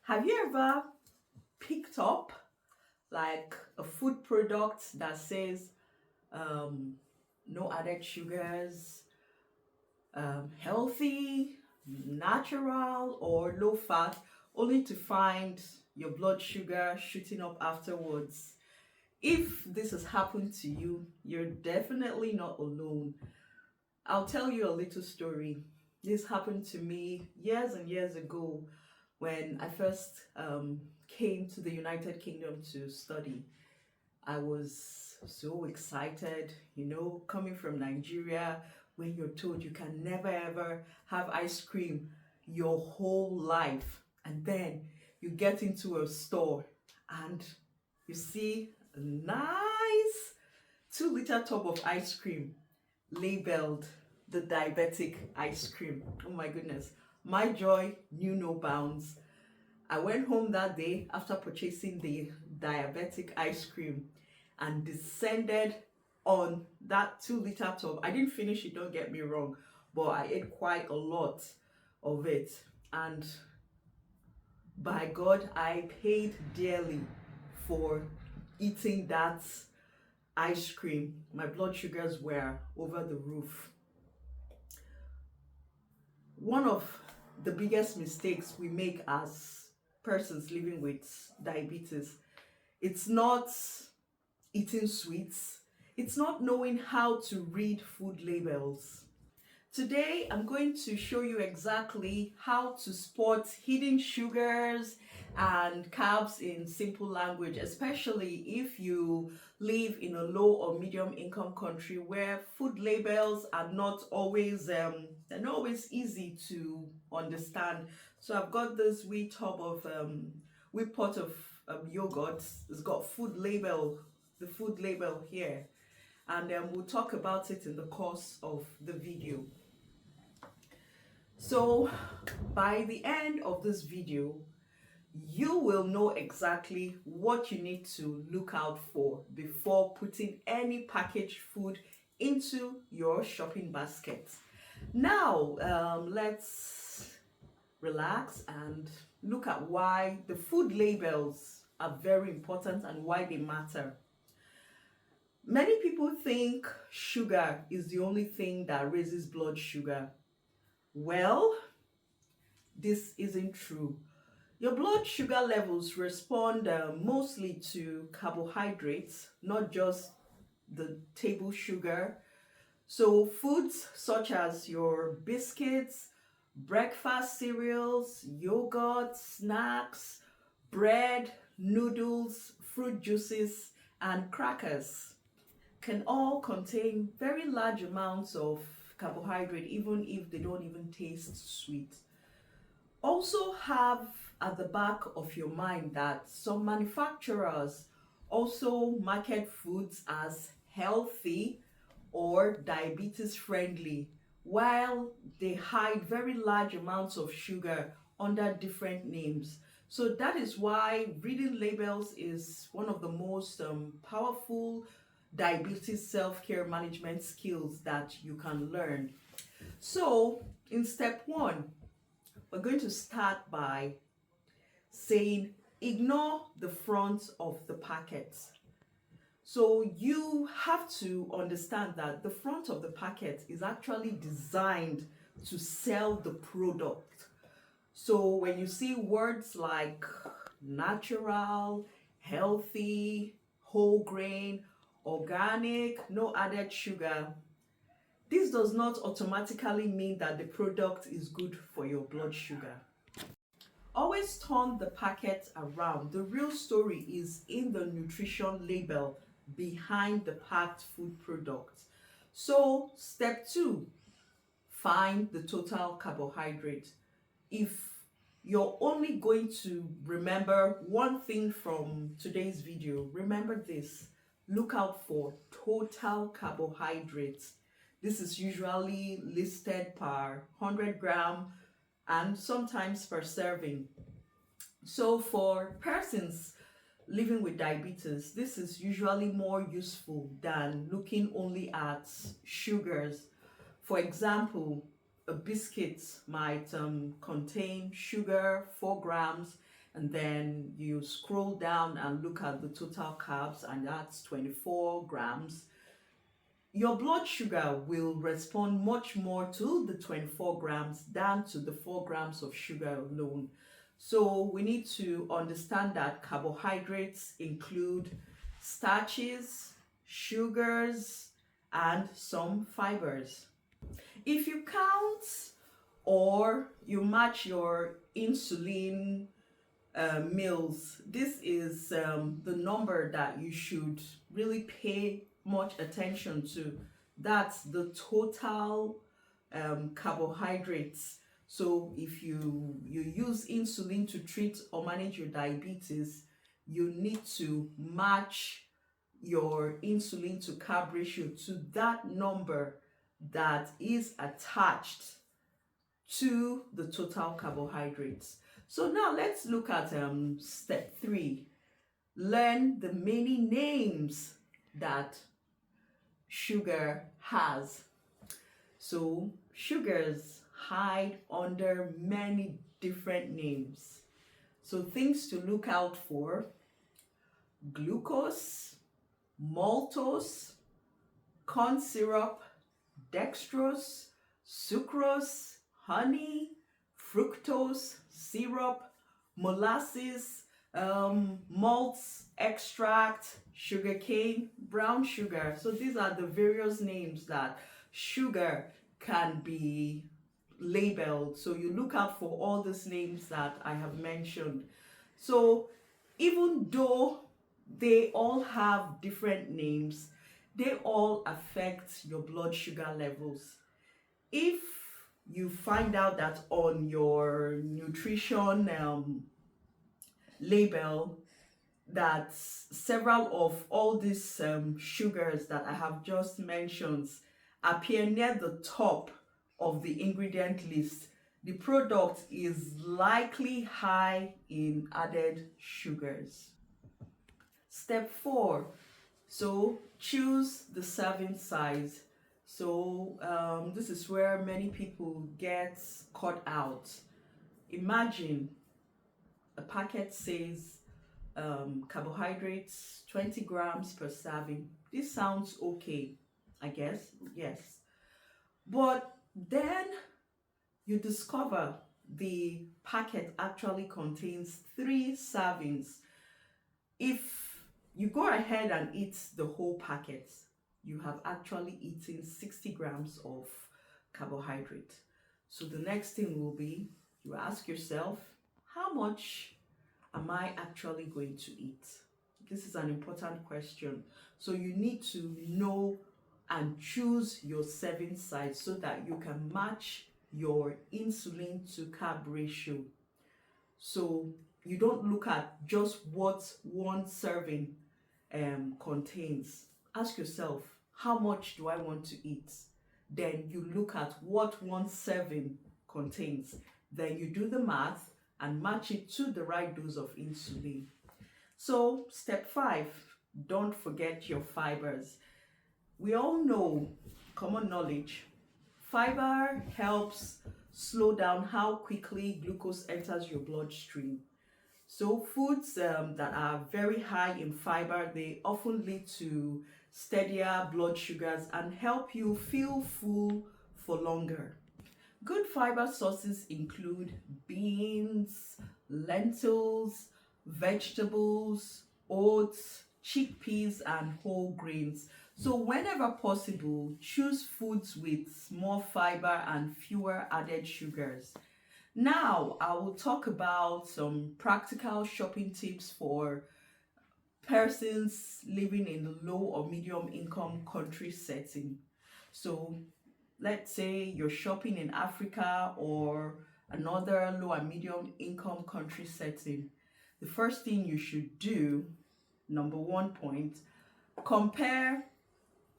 Have you ever picked up like a food product that says um, no added sugars, healthy, natural, or low fat, only to find your blood sugar shooting up afterwards? If this has happened to you, you're definitely not alone. I'll tell you a little story. This happened to me years and years ago when I first came to the United Kingdom to study. I was so excited, coming from Nigeria, when you're told you can never ever have ice cream your whole life. And then you get into a store and you see a nice 2 liter tub of ice cream labeled the diabetic ice cream. Oh my goodness. My joy knew no bounds. I went home that day after purchasing the diabetic ice cream and descended on that 2 liter tub. I didn't finish it, don't get me wrong, but I ate quite a lot of it. And by God, I paid dearly for eating that ice cream. My blood sugars were over the roof. One of the biggest mistakes we make as persons living with diabetes, it's not eating sweets, it's not knowing how to read food labels. Today, I'm going to show you exactly how to spot hidden sugars and carbs in simple language, especially if you live in a low or medium income country where food labels are not always they're not always easy to understand. So I've got this wee pot of yogurt. It's got the food label here, and we'll talk about it in the course of the video. So by the end of this video, you will know exactly what you need to look out for before putting any packaged food into your shopping basket. Now, let's relax and look at why the food labels are very important and why they matter. Many people think sugar is the only thing that raises blood sugar. Well, this isn't true. Your blood sugar levels respond mostly to carbohydrates, not just the table sugar. So foods such as your biscuits, breakfast cereals, yogurt, snacks, bread, noodles, fruit juices, and crackers can all contain very large amounts of carbohydrate, even if they don't even taste sweet. Also have at the back of your mind that some manufacturers also market foods as healthy or diabetes friendly, while they hide very large amounts of sugar under different names. So that is why reading labels is one of the most powerful diabetes self-care management skills that you can learn. So in step 1, we're going to start by saying ignore the front of the packet. So you have to understand that the front of the packet is actually designed to sell the product. So when you see words like natural, healthy, whole grain, organic, no added sugar, this does not automatically mean that the product is good for your blood sugar. Always turn the packet around. The real story is in the nutrition label behind the packed food product. So step 2, find the total carbohydrate. If you're only going to remember one thing from today's video, remember this: look out for total carbohydrates. This is usually listed per 100 gram and sometimes per serving. So for persons living with diabetes, this is usually more useful than looking only at sugars. For example, a biscuit might contain sugar 4 grams and then you scroll down and look at the total carbs, and that's 24 grams, your blood sugar will respond much more to the 24 grams than to the 4 grams of sugar alone. So we need to understand that carbohydrates include starches, sugars, and some fibers. If you count or you match your insulin meals, this is the number that you should really pay much attention to. That's the total carbohydrates. So if you use insulin to treat or manage your diabetes, you need to match your insulin to carb ratio to that number that is attached to the total carbohydrates. So now let's look at step 3. Learn the many names that sugar has. So sugars hide under many different names. So things to look out for: glucose, maltose, corn syrup, dextrose, sucrose, honey, fructose, syrup, molasses, malts, extract, sugarcane, brown sugar. So these are the various names that sugar can be labeled. So you look out for all these names that I have mentioned. So even though they all have different names, they all affect your blood sugar levels. If you find out that on your nutrition label that several of all these sugars that I have just mentioned appear near the top of the ingredient list, the product is likely high in added sugars. Step 4. So choose the serving size. So this is where many people get caught out. Imagine a packet says carbohydrates 20 grams per serving. This sounds okay, I guess, yes. But then you discover the packet actually contains 3 servings. If you go ahead and eat the whole packet, you have actually eaten 60 grams of carbohydrate. So the next thing will be, you ask yourself, how much am I actually going to eat? This is an important question. So you need to know and choose your serving size so that you can match your insulin to carb ratio. So you don't look at just what one serving contains. Ask yourself, how much do I want to eat? Then you look at what one serving contains. Then you do the math and match it to the right dose of insulin. So step 5, don't forget your fibers. We all know, common knowledge, fiber helps slow down how quickly glucose enters your bloodstream. So foods that are very high in fiber, they often lead to steadier blood sugars and help you feel full for longer. Good fiber sources include beans, lentils, vegetables, oats, chickpeas, and whole grains. So whenever possible, choose foods with more fiber and fewer added sugars. Now, I will talk about some practical shopping tips for persons living in the low or medium income country setting. So let's say you're shopping in Africa or another low and medium income country setting. The first thing you should do, number 1 point, compare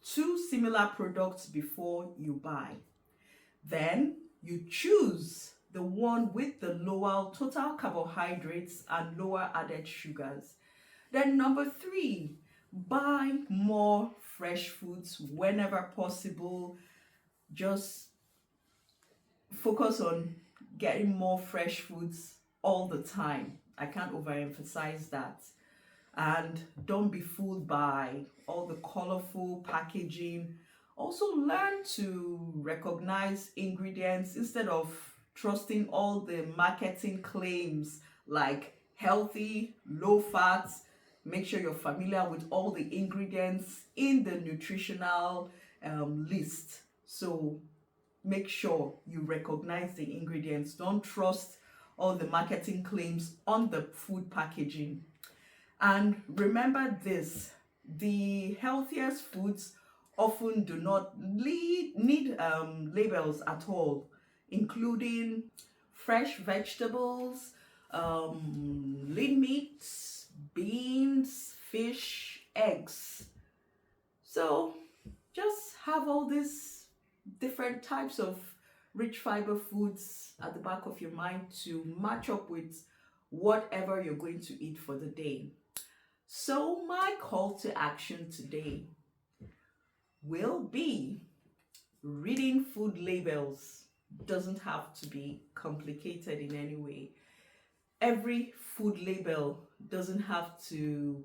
2 similar products before you buy. Then you choose the one with the lower total carbohydrates and lower added sugars. Then number 3, buy more fresh foods whenever possible. Just focus on getting more fresh foods all the time. I can't overemphasize that. And don't be fooled by all the colorful packaging. Also learn to recognize ingredients instead of trusting all the marketing claims like healthy, low fat. Make sure you're familiar with all the ingredients in the nutritional list. So make sure you recognize the ingredients. Don't trust all the marketing claims on the food packaging. And remember this, the healthiest foods often do not need labels at all, including fresh vegetables, lean meats, beans, fish, eggs. So just have all these different types of rich fiber foods at the back of your mind to match up with whatever you're going to eat for the day. So my call to action today will be reading food labels doesn't have to be complicated in any way. Every food label doesn't have to,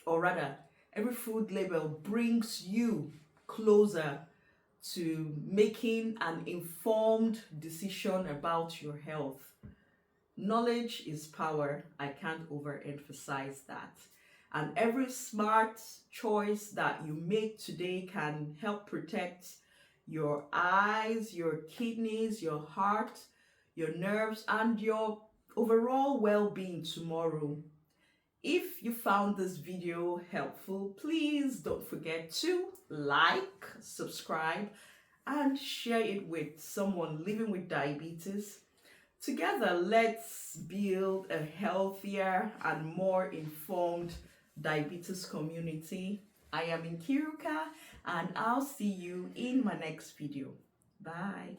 or rather, every food label brings you closer to making an informed decision about your health. Knowledge is power. I can't overemphasize that. And every smart choice that you make today can help protect your eyes, your kidneys, your heart, your nerves, and your overall well-being tomorrow. If you found this video helpful, please don't forget to like, subscribe, and share it with someone living with diabetes. Together, let's build a healthier and more informed diabetes community. I am Nkiruka, and I'll see you in my next video. Bye.